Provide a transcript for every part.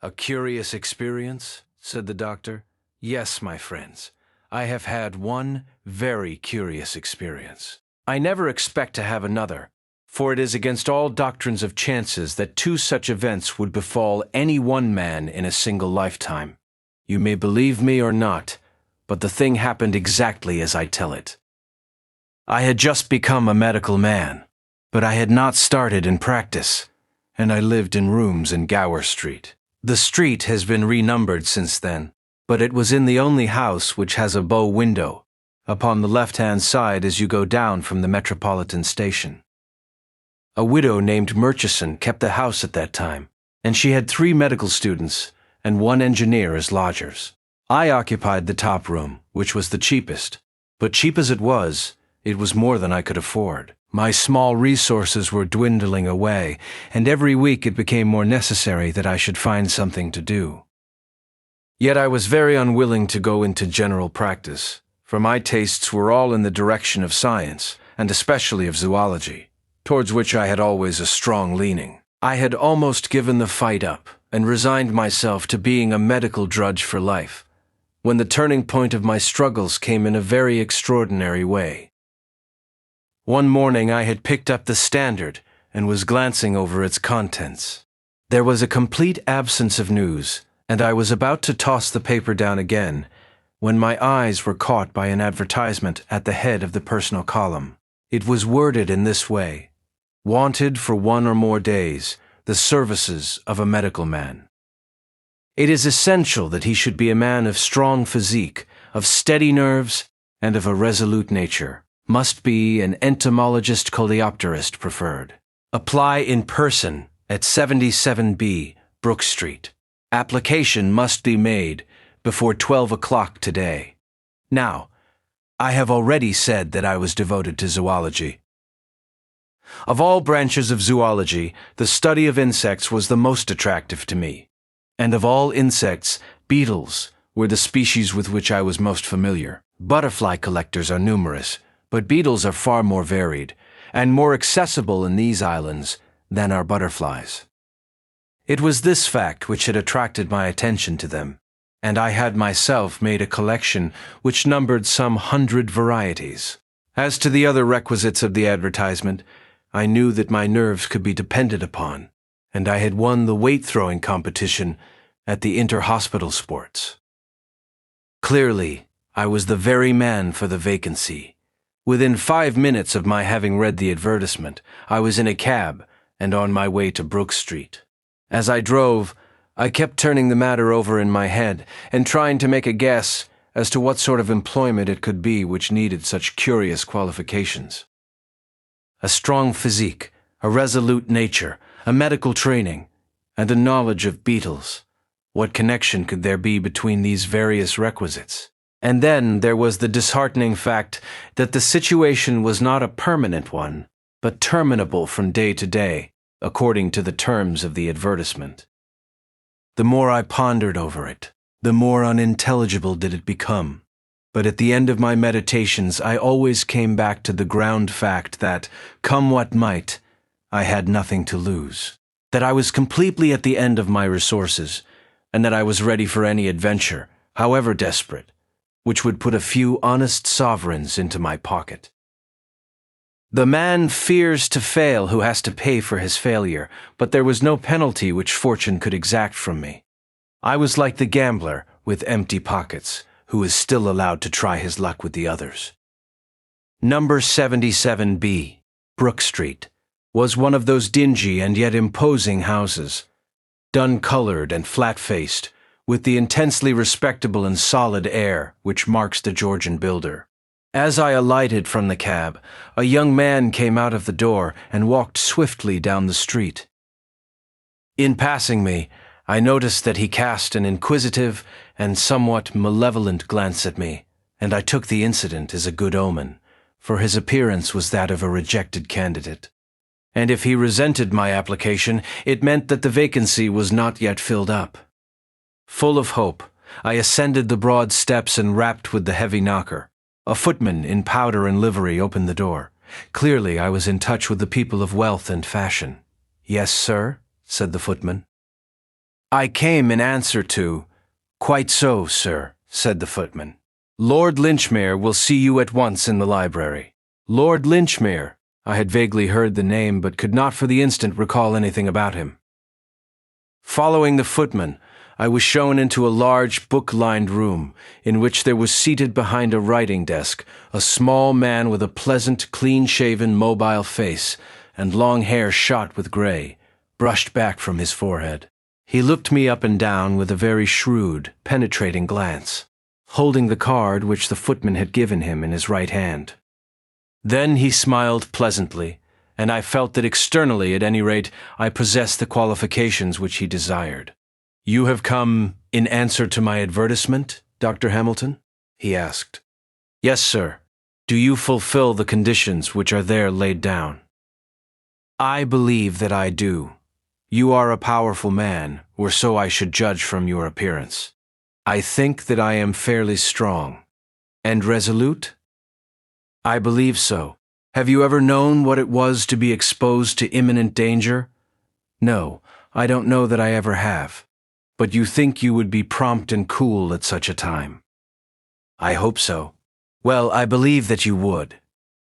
"A curious experience?" said the doctor. "Yes, my friends, I have had one very curious experience. I never expect to have another, for it is against all doctrines of chances that two such events would befall any one man in a single lifetime. You may believe me or not, but the thing happened exactly as I tell it. I had just become a medical man, but I had not started in practice, and I lived in rooms in Gower Street. The street has been renumbered since then, but it was in the only house which has a bow window, upon the left-hand side as you go down from the Metropolitan Station. A widow named Murchison kept the house at that time, and she had 3 medical students and 1 engineer as lodgers. I occupied the top room, which was the cheapest, but cheap as it was more more than I could afford. My small resources were dwindling away, and every week it became more necessary that I should find something to do. Yet I was very unwilling to go into general practice, for my tastes were all in the direction of science, and especially of zoology, towards which I had always a strong leaning. I had almost given the fight up, and resigned myself to being a medical drudge for life, when the turning point of my struggles came in a very extraordinary way. One morning I had picked up the Standard and was glancing over its contents. There was a complete absence of news, and I was about to toss the paper down again, when my eyes were caught by an advertisement at the head of the personal column. It was worded in this way: "Wanted for 1 or more days, the services of a medical man." It is essential that he should be a man of strong physique, of steady nerves, and of a resolute nature. Must be an entomologist coleopterist preferred. Apply in person at 77B, Brook Street. Application must be made before 12 o'clock today. Now, I have already said that I was devoted to zoology. Of all branches of zoology, the study of insects was the most attractive to me. And of all insects, beetles were the species with which I was most familiar. Butterfly collectors are numerous, but beetles are far more varied, and more accessible in these islands than are butterflies. It was this fact which had attracted my attention to them, and I had myself made a collection which numbered some 100 varieties. As to the other requisites of the advertisement, I knew that my nerves could be depended upon, and I had won the weight-throwing competition at the inter-hospital sports. Clearly, I was the very man for the vacancy. Within 5 minutes of my having read the advertisement, I was in a cab and on my way to Brook Street. As I drove, I kept turning the matter over in my head and trying to make a guess as to what sort of employment it could be which needed such curious qualifications. A strong physique, a resolute nature, a medical training, and a knowledge of beetles. What connection could there be between these various requisites? And then there was the disheartening fact that the situation was not a permanent one, but terminable from day to day, according to the terms of the advertisement. The more I pondered over it, the more unintelligible did it become. But at the end of my meditations, I always came back to the ground fact that, come what might, I had nothing to lose, that I was completely at the end of my resources, and that I was ready for any adventure, however desperate, which would put a few honest sovereigns into my pocket. The man fears to fail who has to pay for his failure, but there was no penalty which fortune could exact from me. I was like the gambler with empty pockets, who is still allowed to try his luck with the others. Number 77B, Brook Street, was one of those dingy and yet imposing houses, dun-colored and flat-faced, with the intensely respectable and solid air which marks the Georgian builder. As I alighted from the cab, a young man came out of the door and walked swiftly down the street. In passing me, I noticed that he cast an inquisitive and somewhat malevolent glance at me, and I took the incident as a good omen, for his appearance was that of a rejected candidate. And if he resented my application, it meant that the vacancy was not yet filled up. Full of hope, I ascended the broad steps and rapped with the heavy knocker. A footman in powder and livery opened the door. Clearly I was in touch with the people of wealth and fashion. "Yes, sir," said the footman. I came in answer to— Quite so, sir, said the footman. Lord Linchmere will see you at once in the library. Lord Linchmere. I had vaguely heard the name, but could not for the instant recall anything about him. Following the footman, I was shown into a large book-lined room, in which there was seated behind a writing desk a small man with a pleasant, clean-shaven, mobile face, and long hair shot with gray, brushed back from his forehead. He looked me up and down with a very shrewd, penetrating glance, holding the card which the footman had given him in his right hand. Then he smiled pleasantly, and I felt that externally, at any rate, I possessed the qualifications which he desired. You have come in answer to my advertisement, Dr. Hamilton? He asked. Yes, sir. Do you fulfill the conditions which are there laid down? I believe that I do. You are a powerful man, or so I should judge from your appearance. I think that I am fairly strong. And resolute? I believe so. Have you ever known what it was to be exposed to imminent danger? No, I don't know that I ever have. But you think you would be prompt and cool at such a time? I hope so. Well, I believe that you would.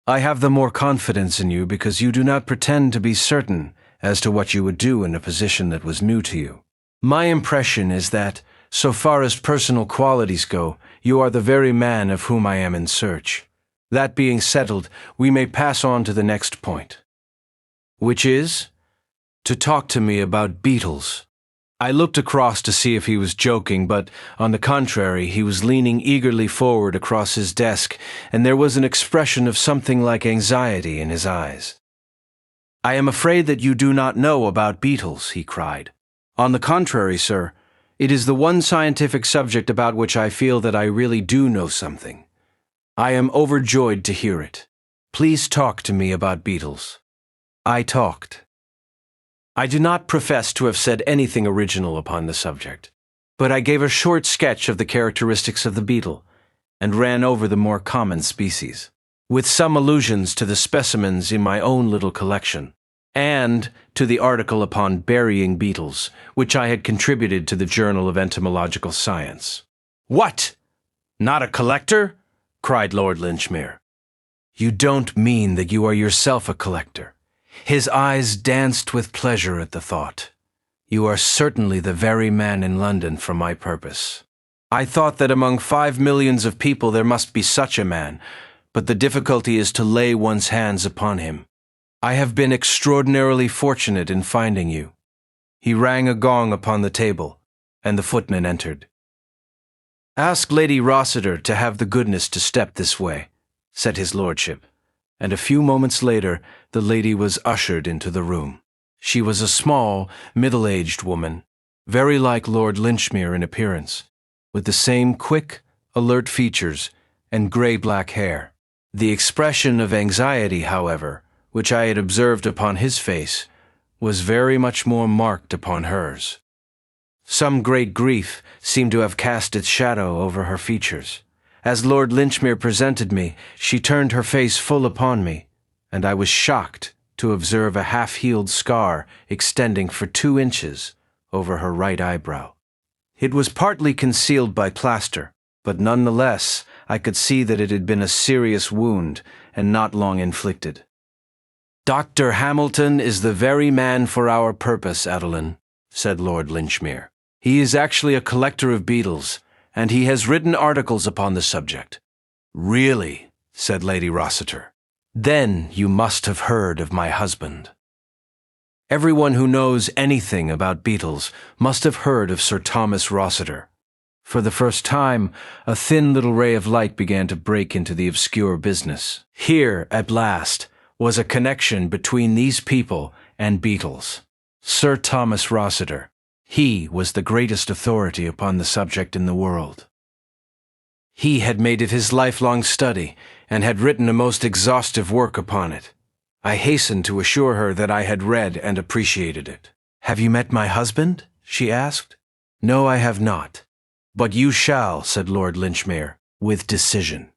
I have the more confidence in you because you do not pretend to be certain as to what you would do in a position that was new to you. My impression is that, so far as personal qualities go, you are the very man of whom I am in search. That being settled, we may pass on to the next point. Which is? To talk to me about beetles. I looked across to see if he was joking, but, on the contrary, he was leaning eagerly forward across his desk, and there was an expression of something like anxiety in his eyes. I am afraid that you do not know about beetles, he cried. On the contrary, sir, it is the one scientific subject about which I feel that I really do know something. I am overjoyed to hear it. Please talk to me about beetles. I talked. I do not profess to have said anything original upon the subject, but I gave a short sketch of the characteristics of the beetle, and ran over the more common species, with some allusions to the specimens in my own little collection, and to the article upon burying beetles, which I had contributed to the Journal of Entomological Science. What? Not a collector? Cried Lord Linchmere. You don't mean that you are yourself a collector? His eyes danced with pleasure at the thought. You are certainly the very man in London for my purpose. I thought that among 5 millions of people there must be such a man, but the difficulty is to lay one's hands upon him. I have been extraordinarily fortunate in finding you. He rang a gong upon the table, and the footman entered. Ask Lady Rossiter to have the goodness to step this way, said his lordship, and a few moments later the lady was ushered into the room. She was a small, middle-aged woman, very like Lord Linchmere in appearance, with the same quick, alert features and gray-black hair. The expression of anxiety, however, which I had observed upon his face, was very much more marked upon hers. Some great grief seemed to have cast its shadow over her features. As Lord Linchmere presented me, she turned her face full upon me, and I was shocked to observe a half-healed scar extending for 2 inches over her right eyebrow. It was partly concealed by plaster, but nonetheless I could see that it had been a serious wound and not long inflicted. Dr. Hamilton is the very man for our purpose, Adeline, said Lord Linchmere. He is actually a collector of beetles, and he has written articles upon the subject. Really, said Lady Rossiter. Then you must have heard of my husband. Everyone who knows anything about beetles must have heard of Sir Thomas Rossiter. For the first time, a thin little ray of light began to break into the obscure business. Here, at last, was a connection between these people and beetles. Sir Thomas Rossiter. He was the greatest authority upon the subject in the world. He had made it his lifelong study, and had written a most exhaustive work upon it. I hastened to assure her that I had read and appreciated it. Have you met my husband? She asked. No, I have not. But you shall, said Lord Linchmere, with decision.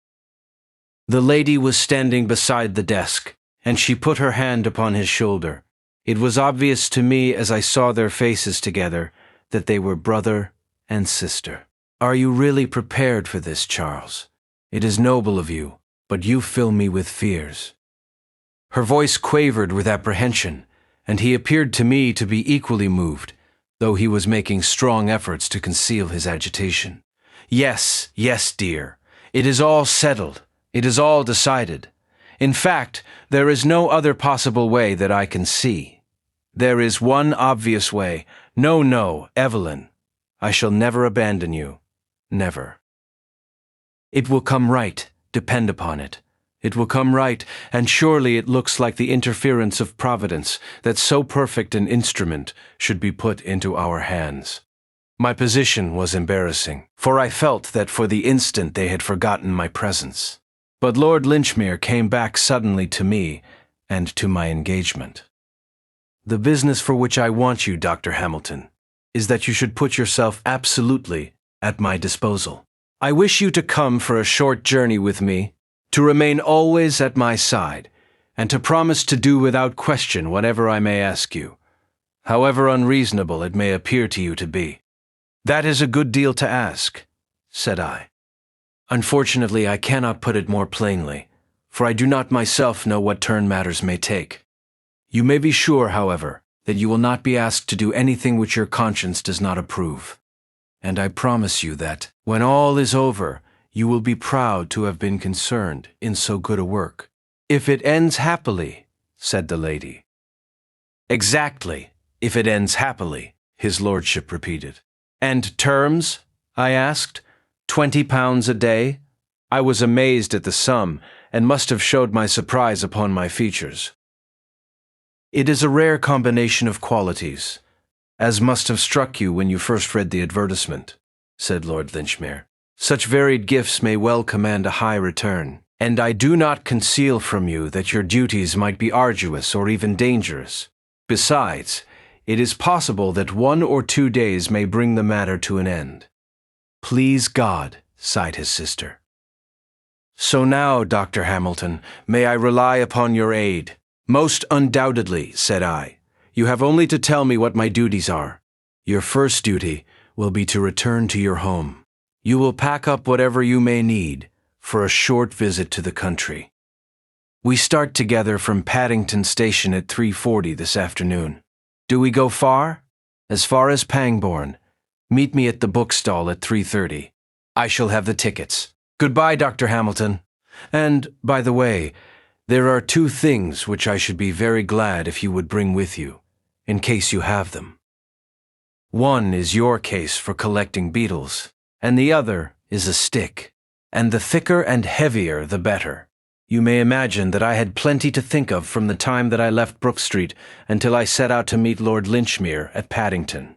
The lady was standing beside the desk, and she put her hand upon his shoulder. It was obvious to me as I saw their faces together that they were brother and sister. Are you really prepared for this, Charles? It is noble of you, but you fill me with fears. Her voice quavered with apprehension, and he appeared to me to be equally moved, though he was making strong efforts to conceal his agitation. Yes, yes, dear. It is all settled. It is all decided. In fact, there is no other possible way that I can see. There is one obvious way. No, no, Evelyn. I shall never abandon you. Never. It will come right, depend upon it. It will come right, and surely it looks like the interference of Providence that so perfect an instrument should be put into our hands. My position was embarrassing, for I felt that for the instant they had forgotten my presence. But Lord Linchmere came back suddenly to me and to my engagement. The business for which I want you, Dr. Hamilton, is that you should put yourself absolutely at my disposal. I wish you to come for a short journey with me, to remain always at my side, and to promise to do without question whatever I may ask you, however unreasonable it may appear to you to be. That is a good deal to ask, said I. Unfortunately, I cannot put it more plainly, for I do not myself know what turn matters may take. You may be sure, however, that you will not be asked to do anything which your conscience does not approve. And I promise you that, when all is over, you will be proud to have been concerned in so good a work. If it ends happily, said the lady. Exactly, if it ends happily, his lordship repeated. And terms? I asked. £20 a day? I was amazed at the sum, and must have showed my surprise upon my features. It is a rare combination of qualities, as must have struck you when you first read the advertisement, said Lord Linchmere. Such varied gifts may well command a high return, and I do not conceal from you that your duties might be arduous or even dangerous. Besides, it is possible that 1 or 2 days may bring the matter to an end. Please God, sighed his sister. So now, Dr. Hamilton, may I rely upon your aid? Most undoubtedly, said I. You have only to tell me what my duties are. Your first duty will be to return to your home. You will pack up whatever you may need for a short visit to the country. We start together from Paddington Station at 3:40 this afternoon. Do we go far? As far as Pangbourne. Meet me at the bookstall at 3:30. I shall have the tickets. Goodbye, Dr. Hamilton. And, by the way, there are 2 things which I should be very glad if you would bring with you, in case you have them. One is your case for collecting beetles, and the other is a stick, and the thicker and heavier the better. You may imagine that I had plenty to think of from the time that I left Brook Street until I set out to meet Lord Linchmere at Paddington.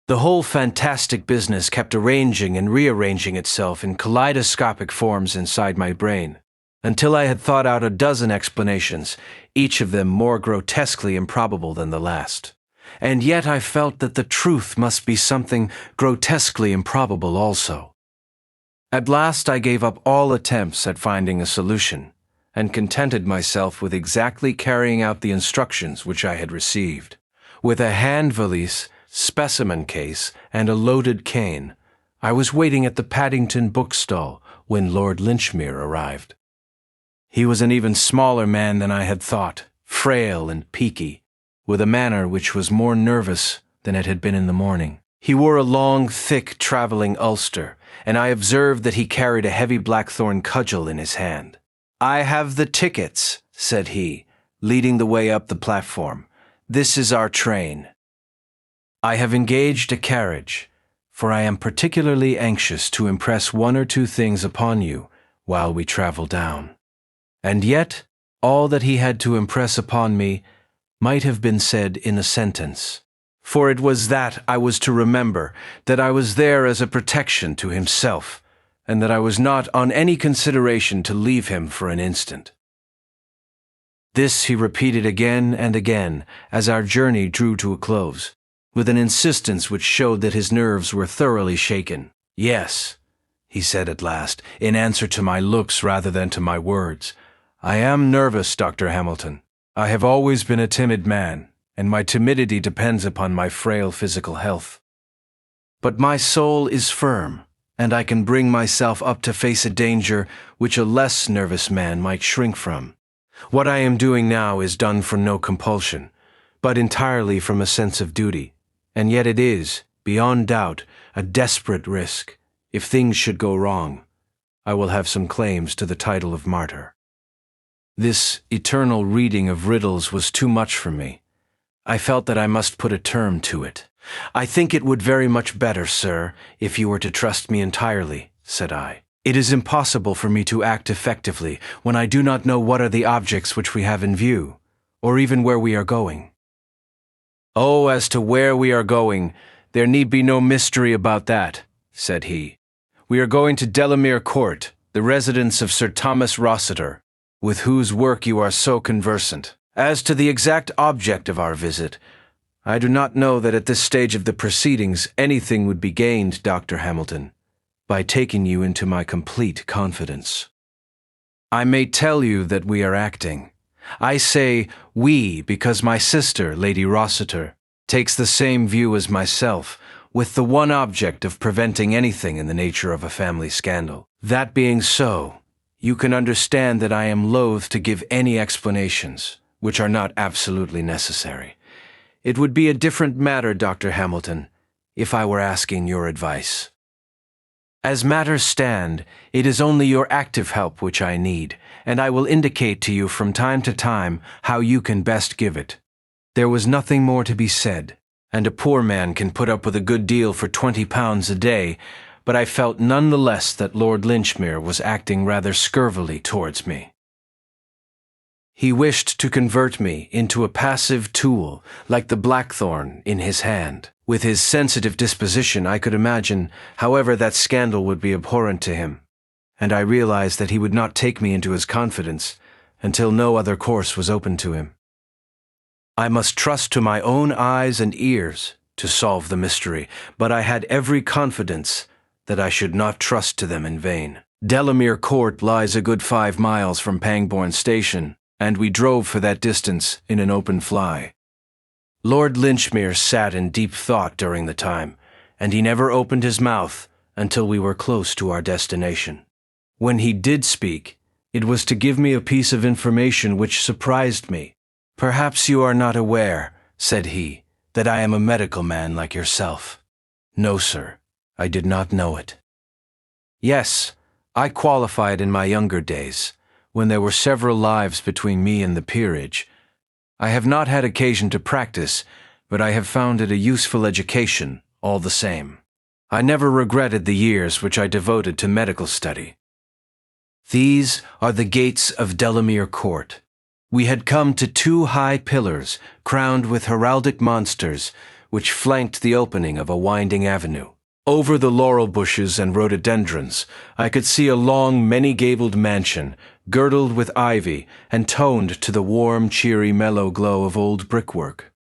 The whole fantastic business kept arranging and rearranging itself in kaleidoscopic forms inside my brain, until I had thought out a dozen explanations, each of them more grotesquely improbable than the last. And yet I felt that the truth must be something grotesquely improbable also. At last I gave up all attempts at finding a solution, and contented myself with exactly carrying out the instructions which I had received. With a hand valise, specimen case, and a loaded cane, I was waiting at the Paddington bookstall when Lord Linchmere arrived. He was an even smaller man than I had thought, frail and peaky, with a manner which was more nervous than it had been in the morning. He wore a long, thick traveling ulster, and I observed that he carried a heavy blackthorn cudgel in his hand. "I have the tickets," said he, leading the way up the platform. "This is our train. I have engaged a carriage, for I am particularly anxious to impress 1 or 2 things upon you while we travel down." And yet, all that he had to impress upon me might have been said in a sentence, for it was that I was to remember, that I was there as a protection to himself, and that I was not on any consideration to leave him for an instant. This he repeated again and again as our journey drew to a close, with an insistence which showed that his nerves were thoroughly shaken. "Yes," he said at last, in answer to my looks rather than to my words, "I am nervous, Dr. Hamilton. I have always been a timid man, and my timidity depends upon my frail physical health. But my soul is firm, and I can bring myself up to face a danger which a less nervous man might shrink from. What I am doing now is done for no compulsion, but entirely from a sense of duty, and yet it is, beyond doubt, a desperate risk. If things should go wrong, I will have some claims to the title of martyr. This eternal reading of riddles was too much for me. I felt that I must put a term to it. "I think it would very much better, sir, if you were to trust me entirely," said I. "It is impossible for me to act effectively when I do not know what are the objects which we have in view, or even where we are going." "Oh, as to where we are going, there need be no mystery about that," said he. "We are going to Delamere Court, the residence of Sir Thomas Rossiter, with whose work you are so conversant. As to the exact object of our visit, I do not know that at this stage of the proceedings anything would be gained, Dr. Hamilton, by taking you into my complete confidence. I may tell you that we are acting. I say we because my sister, Lady Rossiter, takes the same view as myself, with the one object of preventing anything in the nature of a family scandal. That being so, you can understand that I am loath to give any explanations, which are not absolutely necessary. It would be a different matter, Dr. Hamilton, if I were asking your advice. As matters stand, it is only your active help which I need, and I will indicate to you from time to time how you can best give it. There was nothing more to be said, and a poor man can put up with a good deal for £20 a day, but I felt none the less that Lord Linchmere was acting rather scurvily towards me. He wished to convert me into a passive tool, like the blackthorn in his hand. With his sensitive disposition, I could imagine, however, that scandal would be abhorrent to him, and I realized that he would not take me into his confidence until no other course was open to him. I must trust to my own eyes and ears to solve the mystery, but I had every confidence that I should not trust to them in vain. Delamere Court lies a good 5 miles from Pangbourne Station, and we drove for that distance in an open fly. Lord Linchmere sat in deep thought during the time, and he never opened his mouth until we were close to our destination. When he did speak, it was to give me a piece of information which surprised me. "Perhaps you are not aware," said he, "that I am a medical man like yourself." "No, sir, I did not know it." "Yes, I qualified in my younger days, when there were several lives between me and the peerage. I have not had occasion to practice, but I have found it a useful education, all the same. I never regretted the years which I devoted to medical study. These are the gates of Delamere Court. We had come to 2 high pillars, crowned with heraldic monsters, which flanked the opening of a winding avenue. Over the laurel bushes and rhododendrons, I could see a long, many-gabled mansion, girdled with ivy and toned to the warm, cheery, mellow glow of old brickwork.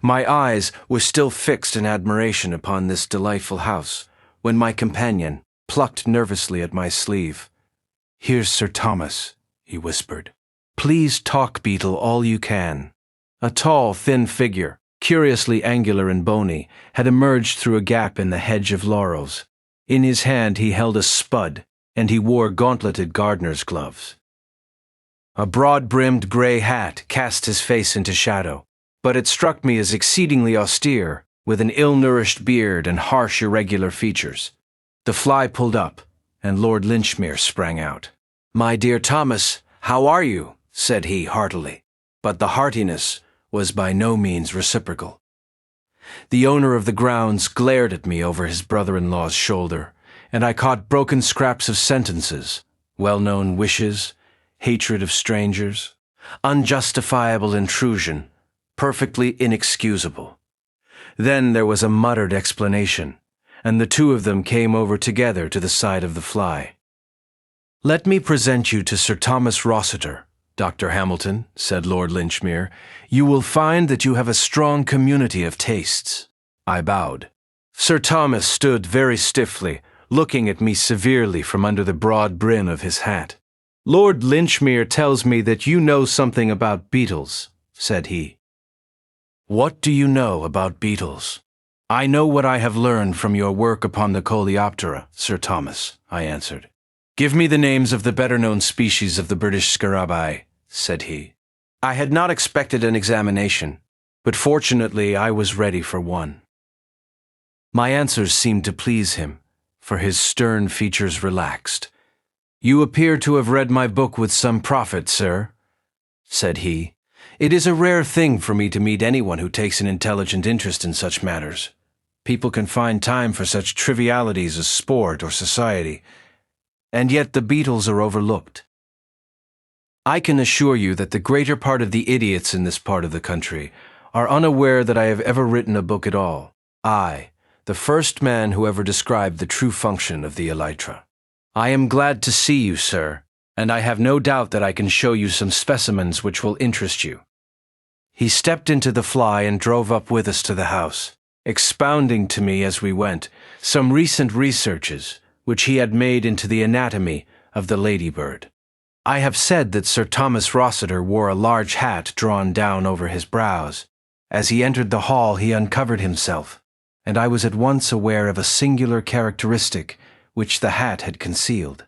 My eyes were still fixed in admiration upon this delightful house, when my companion plucked nervously at my sleeve. "Here's Sir Thomas," he whispered. "Please talk, Beetle, all you can." A tall, thin figure, curiously angular and bony, had emerged through a gap in the hedge of laurels. In his hand he held a spud, and he wore gauntleted gardener's gloves. A broad-brimmed grey hat cast his face into shadow, but it struck me as exceedingly austere, with an ill-nourished beard and harsh, irregular features. The fly pulled up, and Lord Linchmere sprang out. "My dear Thomas, how are you?" said he heartily, but the heartiness was by no means reciprocal. The owner of the grounds glared at me over his brother-in-law's shoulder, and I caught broken scraps of sentences, well-known wishes, hatred of strangers, unjustifiable intrusion, perfectly inexcusable. Then there was a muttered explanation, and the two of them came over together to the side of the fly. "Let me present you to Sir Thomas Rossiter, Dr. Hamilton," said Lord Linchmere. "You will find that you have a strong community of tastes." I bowed. Sir Thomas stood very stiffly, looking at me severely from under the broad brim of his hat. "Lord Linchmere tells me that you know something about beetles," said he. What do you know about beetles? I know what I have learned from your work upon the Coleoptera, Sir Thomas, I answered. Give me the names of the better-known species of the British scarabaei, said he. I had not expected an examination, but fortunately I was ready for one. My answers seemed to please him, for his stern features relaxed. You appear to have read my book with some profit, sir, said he. It is a rare thing for me to meet anyone who takes an intelligent interest in such matters. People can find time for such trivialities as sport or society, and yet the beetles are overlooked. I can assure you that the greater part of the idiots in this part of the country are unaware that I have ever written a book at all. I, the first man who ever described the true function of the elytra. I am glad to see you, sir, and I have no doubt that I can show you some specimens which will interest you. He stepped into the fly and drove up with us to the house, expounding to me as we went some recent researches which he had made into the anatomy of the ladybird. I have said that Sir Thomas Rossiter wore a large hat drawn down over his brows. As he entered the hall he uncovered himself, and I was at once aware of a singular characteristic which the hat had concealed.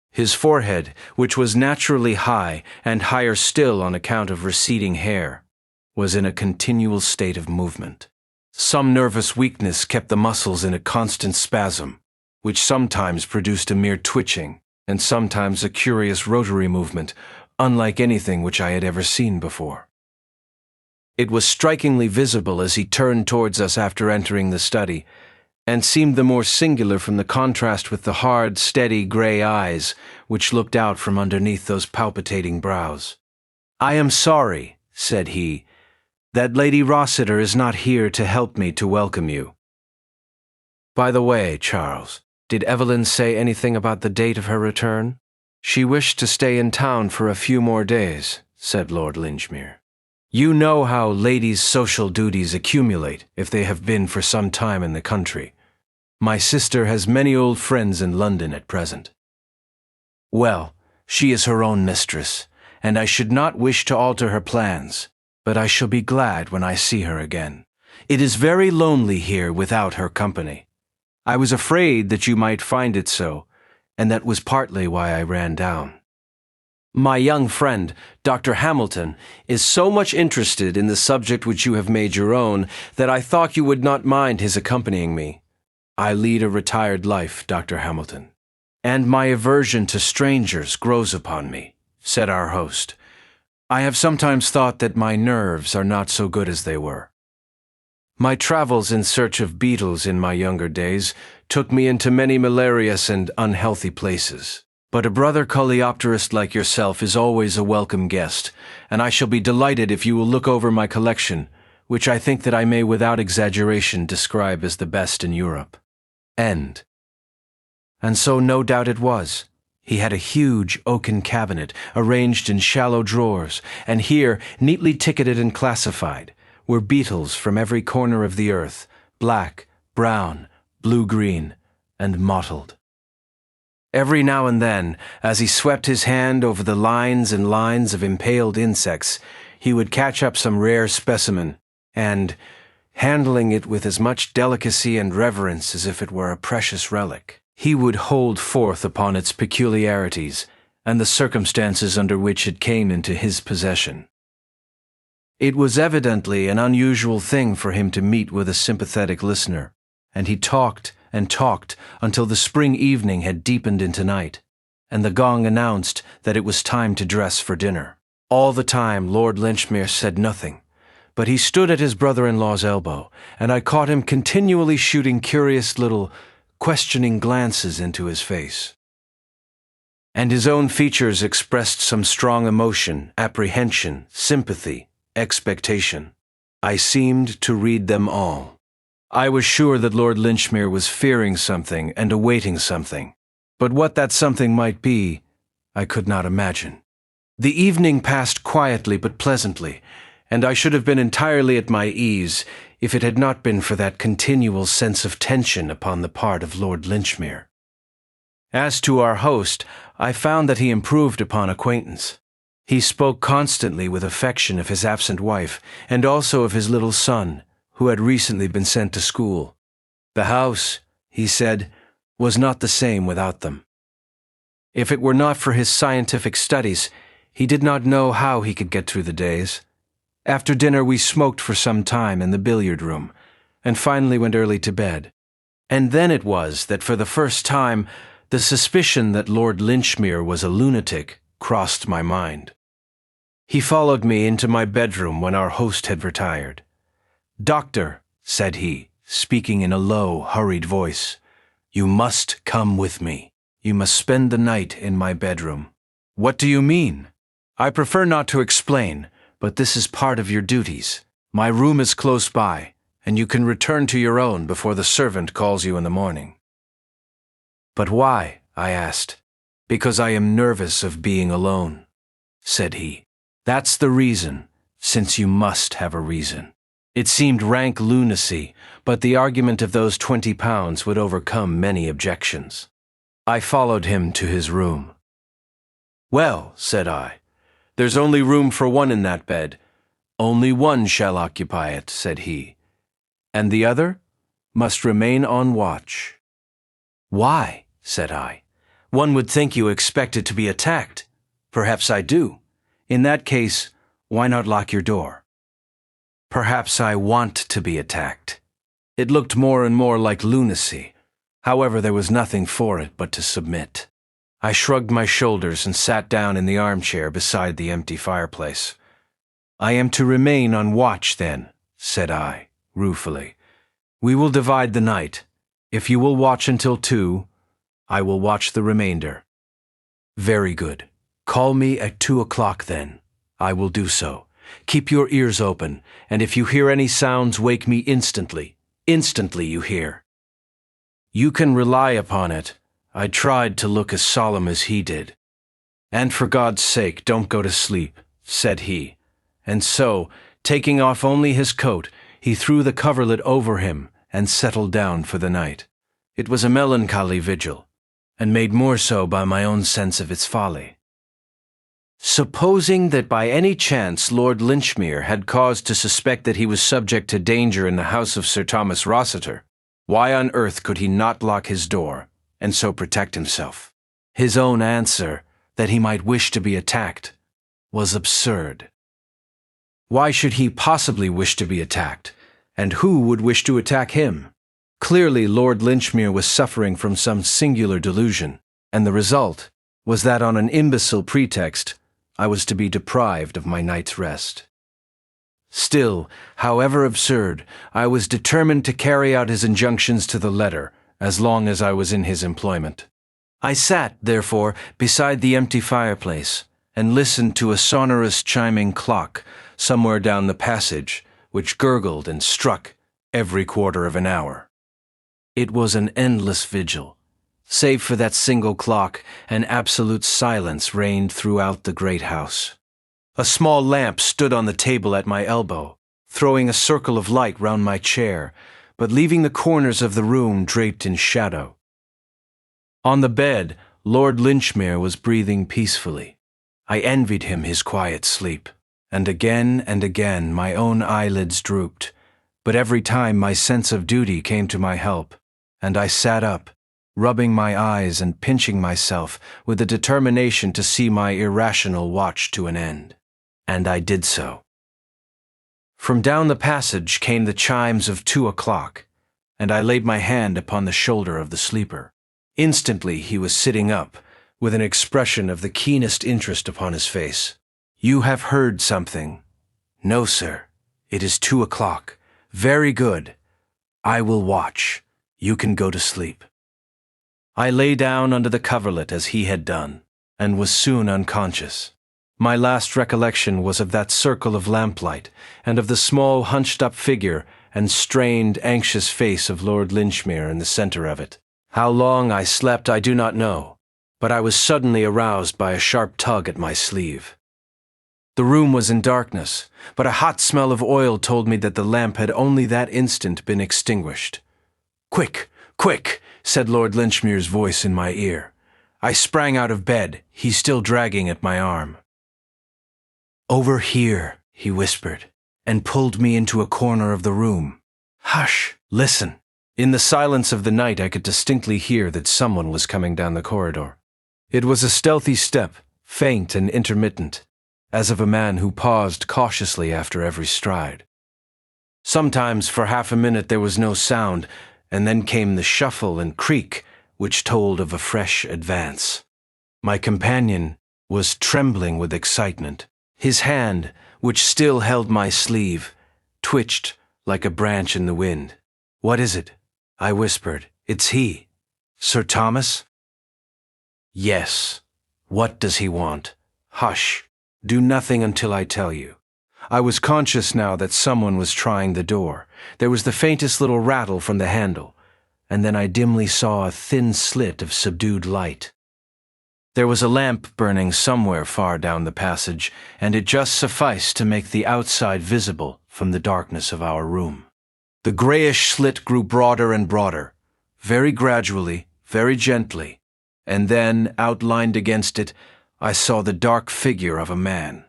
His forehead, which was naturally high and higher still on account of receding hair, was in a continual state of movement. Some nervous weakness kept the muscles in a constant spasm, which sometimes produced a mere twitching, and sometimes a curious rotary movement, unlike anything which I had ever seen before. It was strikingly visible as he turned towards us after entering the study, and seemed the more singular from the contrast with the hard, steady grey eyes which looked out from underneath those palpitating brows. "I am sorry," said he, "that Lady Rossiter is not here to help me to welcome you." By the way, Charles, did Evelyn say anything about the date of her return? She wished to stay in town for a few more days, said Lord Linchmere. You know how ladies' social duties accumulate if they have been for some time in the country. My sister has many old friends in London at present. Well, she is her own mistress, and I should not wish to alter her plans, but I shall be glad when I see her again. It is very lonely here without her company. I was afraid that you might find it so, and that was partly why I ran down. My young friend, Dr. Hamilton, is so much interested in the subject which you have made your own that I thought you would not mind his accompanying me. I lead a retired life, Dr. Hamilton, and my aversion to strangers grows upon me, said our host. I have sometimes thought that my nerves are not so good as they were. My travels in search of beetles in my younger days took me into many malarious and unhealthy places. But a brother coleopterist like yourself is always a welcome guest, and I shall be delighted if you will look over my collection, which I think that I may without exaggeration describe as the best in Europe. End. And so no doubt it was. He had a huge oaken cabinet arranged in shallow drawers, and here, neatly ticketed and classified, were beetles from every corner of the earth, black, brown, blue-green, and mottled. Every now and then, as he swept his hand over the lines and lines of impaled insects, he would catch up some rare specimen, and, handling it with as much delicacy and reverence as if it were a precious relic, he would hold forth upon its peculiarities and the circumstances under which it came into his possession. It was evidently an unusual thing for him to meet with a sympathetic listener, and he talked and talked until the spring evening had deepened into night, and the gong announced that it was time to dress for dinner. All the time Lord Linchmere said nothing, but he stood at his brother-in-law's elbow, and I caught him continually shooting curious little, questioning glances into his face. And his own features expressed some strong emotion, apprehension, sympathy, expectation. I seemed to read them all. I was sure that Lord Linchmere was fearing something and awaiting something, but what that something might be, I could not imagine. The evening passed quietly but pleasantly, and I should have been entirely at my ease if it had not been for that continual sense of tension upon the part of Lord Linchmere. As to our host, I found that he improved upon acquaintance. He spoke constantly with affection of his absent wife, and also of his little son, who had recently been sent to school. The house, he said, was not the same without them. If it were not for his scientific studies, he did not know how he could get through the days. After dinner we smoked for some time in the billiard room, and finally went early to bed. And then it was that for the first time the suspicion that Lord Linchmere was a lunatic crossed my mind. He followed me into my bedroom when our host had retired. "Doctor," said he, speaking in a low, hurried voice, "you must come with me. You must spend the night in my bedroom." "What do you mean?" "I prefer not to explain, but this is part of your duties. My room is close by, and you can return to your own before the servant calls you in the morning." "But why?" I asked. "Because I am nervous of being alone," said he. "That's the reason, since you must have a reason." It seemed rank lunacy, but the argument of those £20 would overcome many objections. I followed him to his room. "Well," said I, "there's only room for one in that bed. Only one shall occupy it," said he. "And the other must remain on watch." "Why?" said I. "One would think you expected to be attacked." "Perhaps I do. In that case, why not lock your door?" "Perhaps I want to be attacked." It looked more and more like lunacy. However, there was nothing for it but to submit. I shrugged my shoulders and sat down in the armchair beside the empty fireplace. "I am to remain on watch, then," said I, ruefully. "We will divide the night. If you will watch until 2, I will watch the remainder." "Very good. Call me at 2 o'clock, then. I will do so. Keep your ears open, and if you hear any sounds, wake me instantly. Instantly, you hear." "You can rely upon it." I tried to look as solemn as he did. "And for God's sake, don't go to sleep," said he. And so, taking off only his coat, he threw the coverlet over him and settled down for the night. It was a melancholy vigil, and made more so by my own sense of its folly. Supposing that by any chance Lord Linchmere had cause to suspect that he was subject to danger in the house of Sir Thomas Rossiter, why on earth could he not lock his door, and so protect himself? His own answer, that he might wish to be attacked, was absurd. Why should he possibly wish to be attacked, and who would wish to attack him? Clearly Lord Linchmere was suffering from some singular delusion, and the result was that on an imbecile pretext, I was to be deprived of my night's rest. Still, however absurd, I was determined to carry out his injunctions to the letter, as long as I was in his employment. I sat, therefore, beside the empty fireplace, and listened to a sonorous chiming clock somewhere down the passage, which gurgled and struck every quarter of an hour. It was an endless vigil. Save for that single clock, an absolute silence reigned throughout the great house. A small lamp stood on the table at my elbow, throwing a circle of light round my chair, but leaving the corners of the room draped in shadow. On the bed, Lord Linchmere was breathing peacefully. I envied him his quiet sleep, and again my own eyelids drooped, but every time my sense of duty came to my help, and I sat up, rubbing my eyes and pinching myself with the determination to see my irrational watch to an end. And I did so. From down the passage came the chimes of 2 o'clock, and I laid my hand upon the shoulder of the sleeper. Instantly he was sitting up, with an expression of the keenest interest upon his face. "You have heard something?" "No, sir. It is 2 o'clock. Very good. I will watch. You can go to sleep." I lay down under the coverlet as he had done, and was soon unconscious. My last recollection was of that circle of lamplight, and of the small hunched-up figure and strained, anxious face of Lord Linchmere in the center of it. How long I slept I do not know, but I was suddenly aroused by a sharp tug at my sleeve. The room was in darkness, but a hot smell of oil told me that the lamp had only that instant been extinguished. "Quick, quick!" said Lord Linchmere's voice in my ear. I sprang out of bed, he still dragging at my arm. "Over here," he whispered, and pulled me into a corner of the room. "Hush, listen." In the silence of the night, I could distinctly hear that someone was coming down the corridor. It was a stealthy step, faint and intermittent, as of a man who paused cautiously after every stride. Sometimes for half a minute there was no sound, and then came the shuffle and creak which told of a fresh advance. My companion was trembling with excitement. His hand, which still held my sleeve, twitched like a branch in the wind. "What is it?" I whispered. "It's he." "Sir Thomas?" "Yes. What does he want?" "Hush. Do nothing until I tell you." I was conscious now that someone was trying the door. There was the faintest little rattle from the handle, and then I dimly saw a thin slit of subdued light. There was a lamp burning somewhere far down the passage, and it just sufficed to make the outside visible from the darkness of our room. The grayish slit grew broader and broader, very gradually, very gently, and then, outlined against it, I saw the dark figure of a man.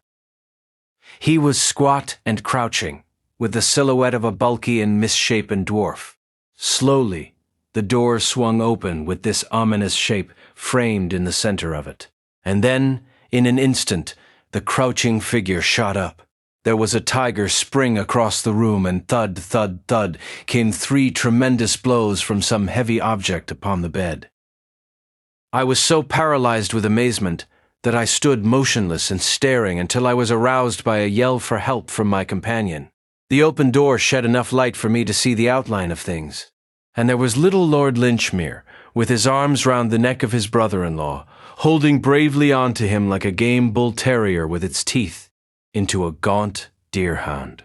He was squat and crouching, with the silhouette of a bulky and misshapen dwarf. Slowly, the door swung open with this ominous shape framed in the center of it. And then, in an instant, the crouching figure shot up. There was a tiger spring across the room, and thud, thud, thud came 3 tremendous blows from some heavy object upon the bed. I was so paralyzed with amazement that I stood motionless and staring until I was aroused by a yell for help from my companion. The open door shed enough light for me to see the outline of things, and there was little Lord Linchmere, with his arms round the neck of his brother-in-law, holding bravely on to him like a game bull terrier with its teeth into a gaunt deerhound.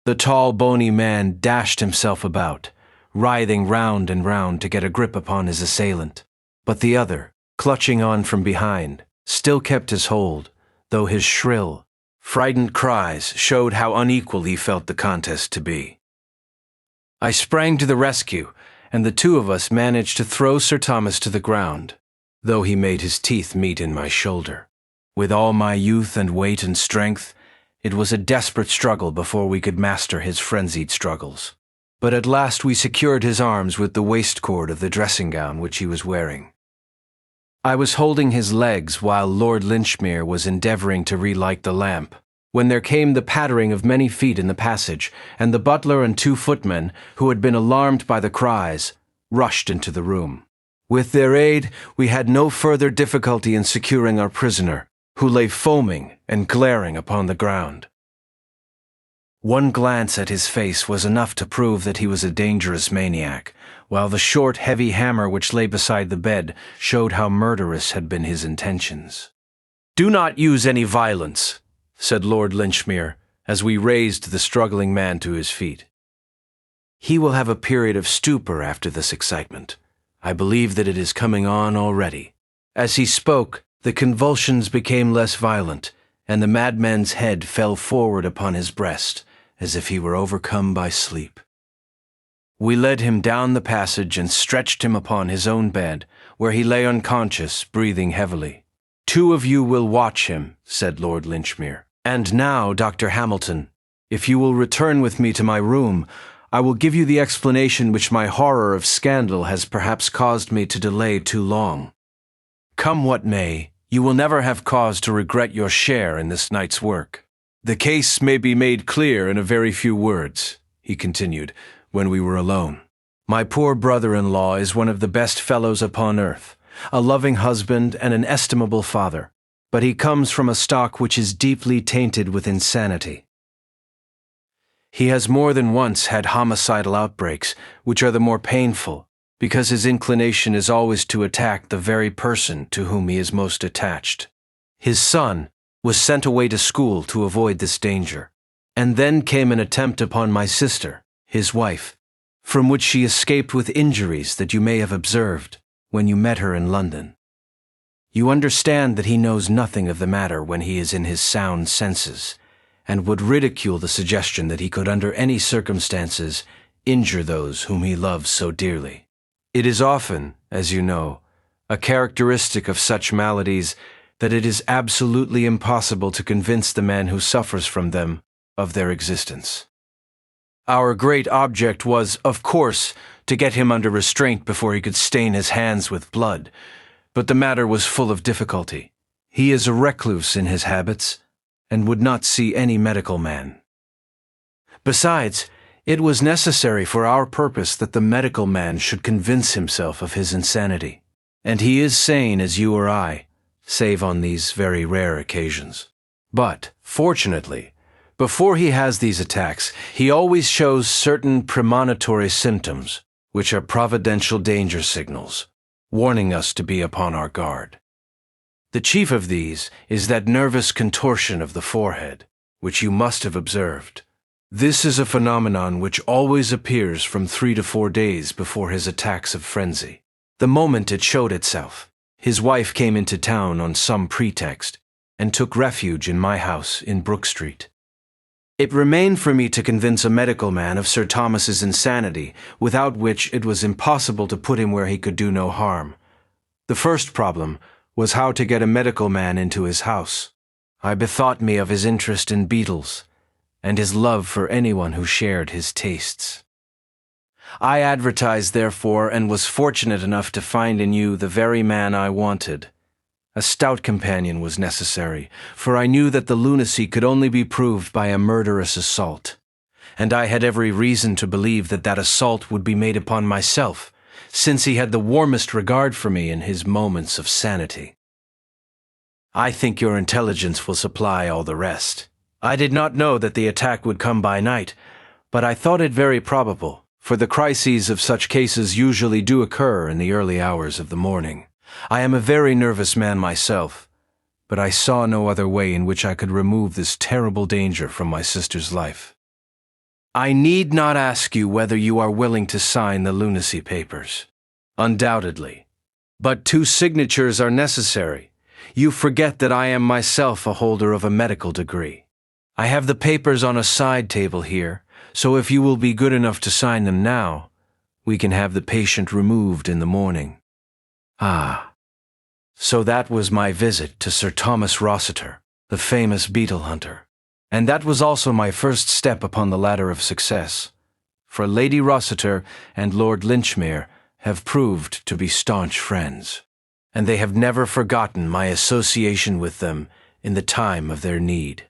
The tall, bony man dashed himself about, writhing round and round to get a grip upon his assailant, but the other, clutching on from behind, still kept his hold, though his shrill, frightened cries showed how unequal he felt the contest to be. I sprang to the rescue, and the 2 of us managed to throw Sir Thomas to the ground, though he made his teeth meet in my shoulder. With all my youth and weight and strength, it was a desperate struggle before we could master his frenzied struggles. But at last we secured his arms with the waistcord of the dressing gown which he was wearing. I was holding his legs while Lord Linchmere was endeavoring to relight the lamp, when there came the pattering of many feet in the passage, and the butler and 2 footmen, who had been alarmed by the cries, rushed into the room. With their aid, we had no further difficulty in securing our prisoner, who lay foaming and glaring upon the ground. One glance at his face was enough to prove that he was a dangerous maniac, while the short, heavy hammer which lay beside the bed showed how murderous had been his intentions. "Do not use any violence," said Lord Linchmere, as we raised the struggling man to his feet. "He will have a period of stupor after this excitement. I believe that it is coming on already." As he spoke, the convulsions became less violent, and the madman's head fell forward upon his breast, as if he were overcome by sleep. We led him down the passage and stretched him upon his own bed, where he lay unconscious, breathing heavily. "2 of you will watch him," said Lord Linchmere. "And now, Dr. Hamilton, if you will return with me to my room, I will give you the explanation which my horror of scandal has perhaps caused me to delay too long. Come what may, you will never have cause to regret your share in this night's work. The case may be made clear in a very few words," he continued, when we were alone. "My poor brother-in-law is one of the best fellows upon earth, a loving husband and an estimable father, but he comes from a stock which is deeply tainted with insanity. He has more than once had homicidal outbreaks, which are the more painful, because his inclination is always to attack the very person to whom he is most attached. His son was sent away to school to avoid this danger, and then came an attempt upon my sister, his wife, from which she escaped with injuries that you may have observed when you met her in London. You understand that he knows nothing of the matter when he is in his sound senses, and would ridicule the suggestion that he could under any circumstances injure those whom he loves so dearly. It is often, as you know, a characteristic of such maladies that it is absolutely impossible to convince the man who suffers from them of their existence. Our great object was, of course, to get him under restraint before he could stain his hands with blood, but the matter was full of difficulty. He is a recluse in his habits, and would not see any medical man. Besides, it was necessary for our purpose that the medical man should convince himself of his insanity, and he is sane as you or I, save on these very rare occasions. But, fortunately, before he has these attacks, he always shows certain premonitory symptoms, which are providential danger signals, warning us to be upon our guard. The chief of these is that nervous contortion of the forehead, which you must have observed. This is a phenomenon which always appears from 3 to 4 days before his attacks of frenzy. The moment it showed itself, his wife came into town on some pretext and took refuge in my house in Brook Street. It remained for me to convince a medical man of Sir Thomas's insanity, without which it was impossible to put him where he could do no harm. The first problem was how to get a medical man into his house. I bethought me of his interest in beetles, and his love for anyone who shared his tastes. I advertised, therefore, and was fortunate enough to find in you the very man I wanted. A stout companion was necessary, for I knew that the lunacy could only be proved by a murderous assault, and I had every reason to believe that that assault would be made upon myself, since he had the warmest regard for me in his moments of sanity. I think your intelligence will supply all the rest. I did not know that the attack would come by night, but I thought it very probable, for the crises of such cases usually do occur in the early hours of the morning. I am a very nervous man myself, but I saw no other way in which I could remove this terrible danger from my sister's life. I need not ask you whether you are willing to sign the lunacy papers. Undoubtedly. But 2 signatures are necessary. You forget that I am myself a holder of a medical degree. I have the papers on a side table here, so if you will be good enough to sign them now, we can have the patient removed in the morning. Ah, so that was my visit to Sir Thomas Rossiter, the famous beetle hunter. And that was also my first step upon the ladder of success, for Lady Rossiter and Lord Linchmere have proved to be staunch friends, and they have never forgotten my association with them in the time of their need.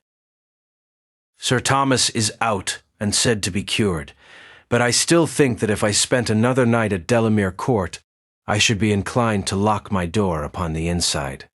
Sir Thomas is out and said to be cured, but I still think that if I spent another night at Delamere Court, I should be inclined to lock my door upon the inside.